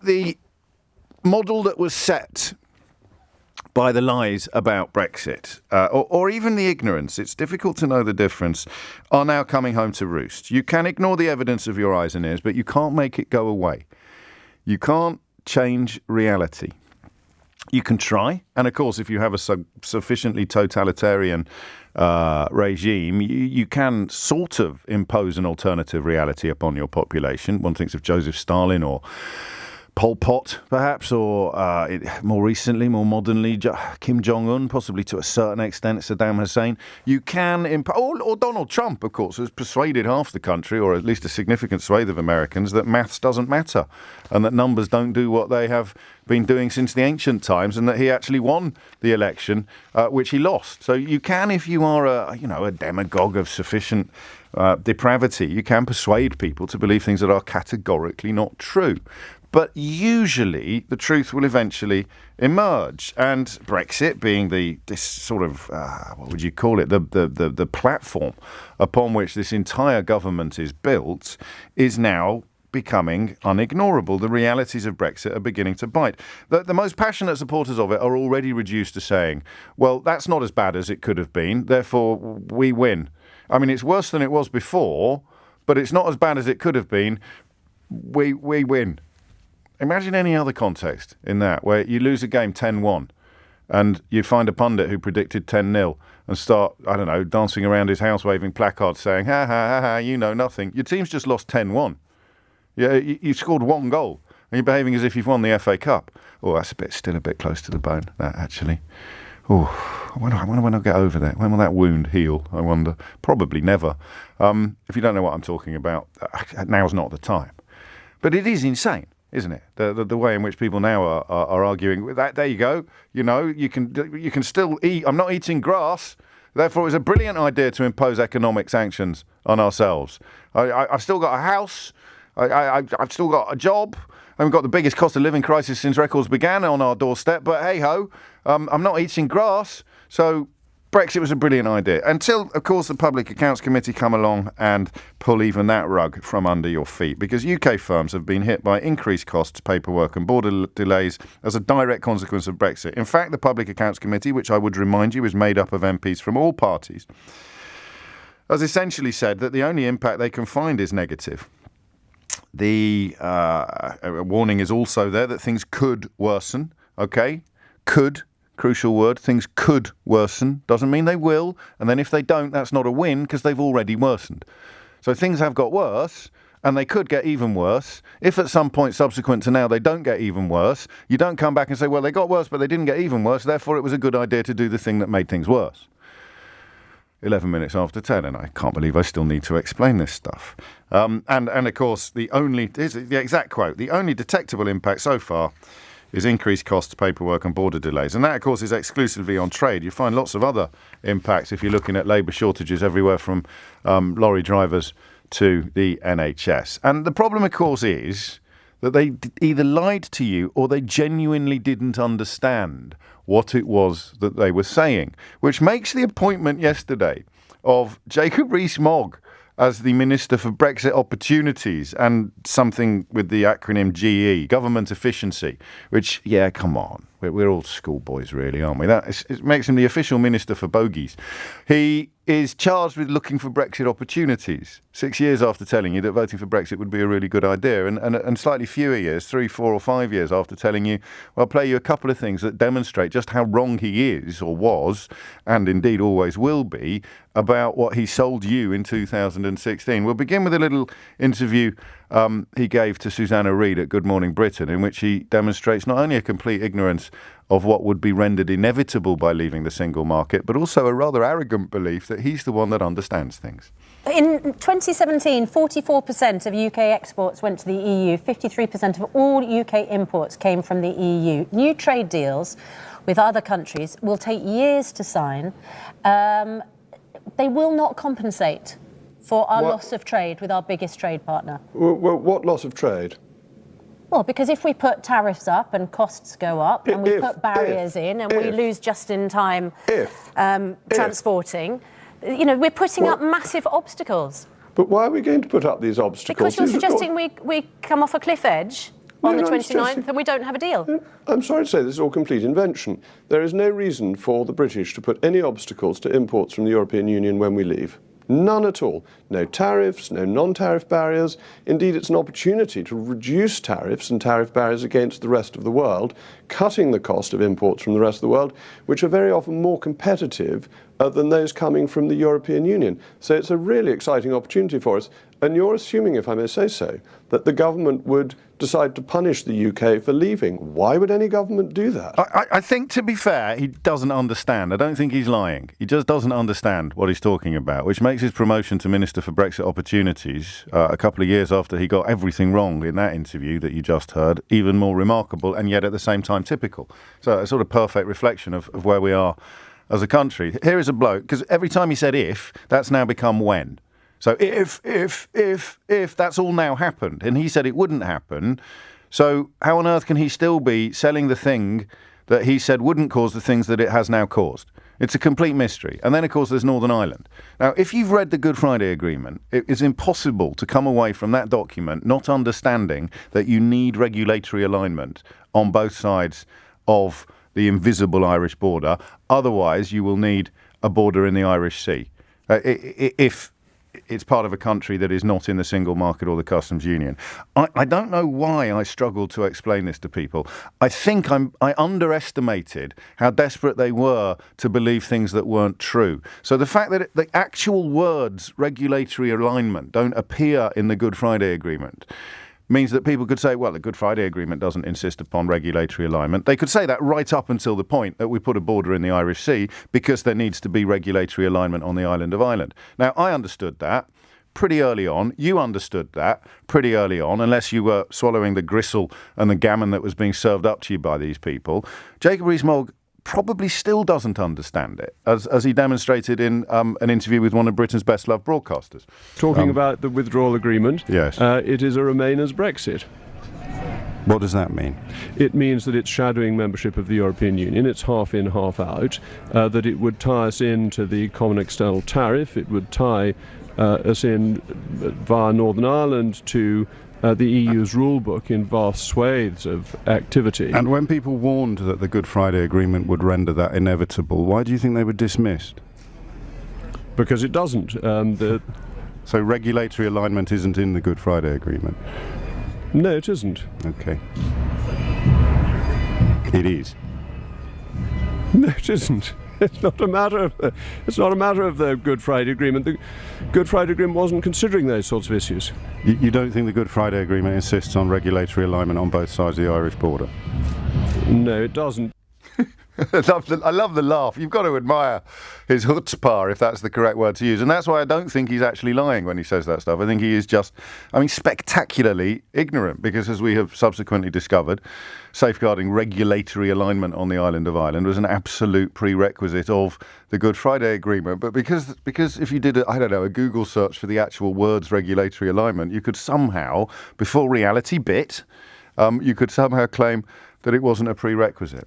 the model that was set by the lies about Brexit, or even the ignorance, it's difficult to know the difference, are now coming home to roost. You can ignore the evidence of your eyes and ears, but you can't make it go away. You can't change reality. You can try, and of course, if you have a sufficiently totalitarian regime, you can sort of impose an alternative reality upon your population. One thinks of Joseph Stalin or Pol Pot, perhaps, or more recently, more modernly, Kim Jong-un, possibly to a certain extent, Saddam Hussein. You can or Donald Trump, of course, has persuaded half the country, or at least a significant swathe of Americans, that maths doesn't matter and that numbers don't do what they have been doing since the ancient times, and that he actually won the election, which he lost. So you can, if you are a demagogue of sufficient depravity, you can persuade people to believe things that are categorically not true. But usually the truth will eventually emerge. And Brexit being this sort of, what would you call it, the platform upon which this entire government is built, is now becoming unignorable. The realities of Brexit are beginning to bite. The most passionate supporters of it are already reduced to saying, well, that's not as bad as it could have been, therefore we win. I mean, it's worse than it was before, but it's not as bad as it could have been. We win. Imagine any other context in that, where you lose a game 10-1 and you find a pundit who predicted 10-0 and start, I don't know, dancing around his house waving placards saying, ha, ha, ha, ha, you know nothing. Your team's just lost 10-1. You scored one goal and you're behaving as if you've won the FA Cup. Oh, that's still a bit close to the bone, that actually. Oh, I wonder when I'll get over that. When will that wound heal, I wonder? Probably never. If you don't know what I'm talking about, now's not the time. But it is insane, isn't it? The way in which people now are arguing. There you go. You know, you can still eat. I'm not eating grass. Therefore, it was a brilliant idea to impose economic sanctions on ourselves. I've still got a house. I've still got a job. And we've got the biggest cost of living crisis since records began on our doorstep. But hey-ho, I'm not eating grass. So Brexit was a brilliant idea. Until, of course, the Public Accounts Committee come along and pull even that rug from under your feet. Because UK firms have been hit by increased costs, paperwork and border delays as a direct consequence of Brexit. In fact, the Public Accounts Committee, which I would remind you is made up of MPs from all parties, has essentially said that the only impact they can find is negative. The warning is also there that things could worsen, okay? Could, crucial word, things could worsen. Doesn't mean they will. And then if they don't, that's not a win because they've already worsened. So things have got worse and they could get even worse. If at some point subsequent to now they don't get even worse, you don't come back and say, well, they got worse, but they didn't get even worse. Therefore, it was a good idea to do the thing that made things worse. 11 minutes after 10, and I can't believe I still need to explain this stuff. And of course, here's the exact quote, the only detectable impact so far is increased costs, paperwork and border delays. And that, of course, is exclusively on trade. You find lots of other impacts if you're looking at labour shortages everywhere from lorry drivers to the NHS. And the problem, of course, is that they either lied to you or they genuinely didn't understand what it was that they were saying, which makes the appointment yesterday of Jacob Rees-Mogg as the Minister for Brexit Opportunities and something with the acronym GE, Government Efficiency, which, yeah, come on. We're all schoolboys, really, aren't we? It makes him the official Minister for Bogies. He is charged with looking for Brexit opportunities 6 years after telling you that voting for Brexit would be a really good idea, and slightly fewer years, 3, 4 or 5 years after telling you, well, I'll play you a couple of things that demonstrate just how wrong he is or was, and indeed always will be, about what he sold you in 2016. We'll begin with a little interview he gave to Susanna Reid at Good Morning Britain, in which he demonstrates not only a complete ignorance of what would be rendered inevitable by leaving the single market, but also a rather arrogant belief that he's the one that understands things. In 2017, 44% of UK exports went to the EU. 53% of all UK imports came from the EU. New trade deals with other countries will take years to sign. They will not compensate for our loss of trade with our biggest trade partner. Well, what loss of trade? Well, because if we put tariffs up and costs go up and we put barriers in and we lose just-in-time transporting, you know, we're putting up massive obstacles. But why are we going to put up these obstacles? Because you're suggesting we come off a cliff edge? on the No, I'm 29th suggesting- and we don't have a deal. I'm sorry to say this is all complete invention. There is no reason for the British to put any obstacles to imports from the European Union when we leave. None at all. No tariffs, no non-tariff barriers. Indeed, it's an opportunity to reduce tariffs and tariff barriers against the rest of the world, cutting the cost of imports from the rest of the world, which are very often more competitive than those coming from the European Union. So it's a really exciting opportunity for us. And you're assuming, if I may say so, that the government would decide to punish the UK for leaving. Why would any government do that? I think, to be fair, he doesn't understand. I don't think he's lying. He just doesn't understand what he's talking about, which makes his promotion to Minister for Brexit Opportunities a couple of years after he got everything wrong in that interview that you just heard even more remarkable and yet at the same time typical. So a sort of perfect reflection of where we are as a country. Here is a bloke, because every time he said if, that's now become when. So if that's all now happened, and he said it wouldn't happen, so how on earth can he still be selling the thing that he said wouldn't cause the things that it has now caused? It's a complete mystery. And then, of course, there's Northern Ireland. Now, if you've read the Good Friday Agreement, it is impossible to come away from that document not understanding that you need regulatory alignment on both sides of the invisible Irish border. Otherwise, you will need a border in the Irish Sea. If it's part of a country that is not in the single market or the customs union. I don't know why I struggled to explain this to people. I think I underestimated how desperate they were to believe things that weren't true. So the fact that the actual words regulatory alignment don't appear in the Good Friday Agreement means that people could say, well, the Good Friday Agreement doesn't insist upon regulatory alignment. They could say that right up until the point that we put a border in the Irish Sea because there needs to be regulatory alignment on the island of Ireland. Now, I understood that pretty early on. You understood that pretty early on, unless you were swallowing the gristle and the gammon that was being served up to you by these people. Jacob Rees-Mogg probably still doesn't understand it, as he demonstrated in an interview with one of Britain's best-loved broadcasters. Talking about the withdrawal agreement, Yes. It is a Remainers Brexit. What does that mean? It means that it's shadowing membership of the European Union. It's half in, half out. That it would tie us into the common external tariff. It would tie us in via Northern Ireland to the EU's rule book in vast swathes of activity. And when people warned that the Good Friday Agreement would render that inevitable, why do you think they were dismissed? Because it doesn't. So regulatory alignment isn't in the Good Friday Agreement? No, it isn't. Okay. It is. No, it isn't. It's not a matter of the Good Friday Agreement. The Good Friday Agreement wasn't considering those sorts of issues. You don't think the Good Friday Agreement insists on regulatory alignment on both sides of the Irish border? No, it doesn't. I love the laugh. You've got to admire his chutzpah, if that's the correct word to use. And that's why I don't think he's actually lying when he says that stuff. I think he is just, spectacularly ignorant, because as we have subsequently discovered, safeguarding regulatory alignment on the island of Ireland was an absolute prerequisite of the Good Friday Agreement. But because if you did, a Google search for the actual words regulatory alignment, you could somehow, before reality bit, you could somehow claim that it wasn't a prerequisite.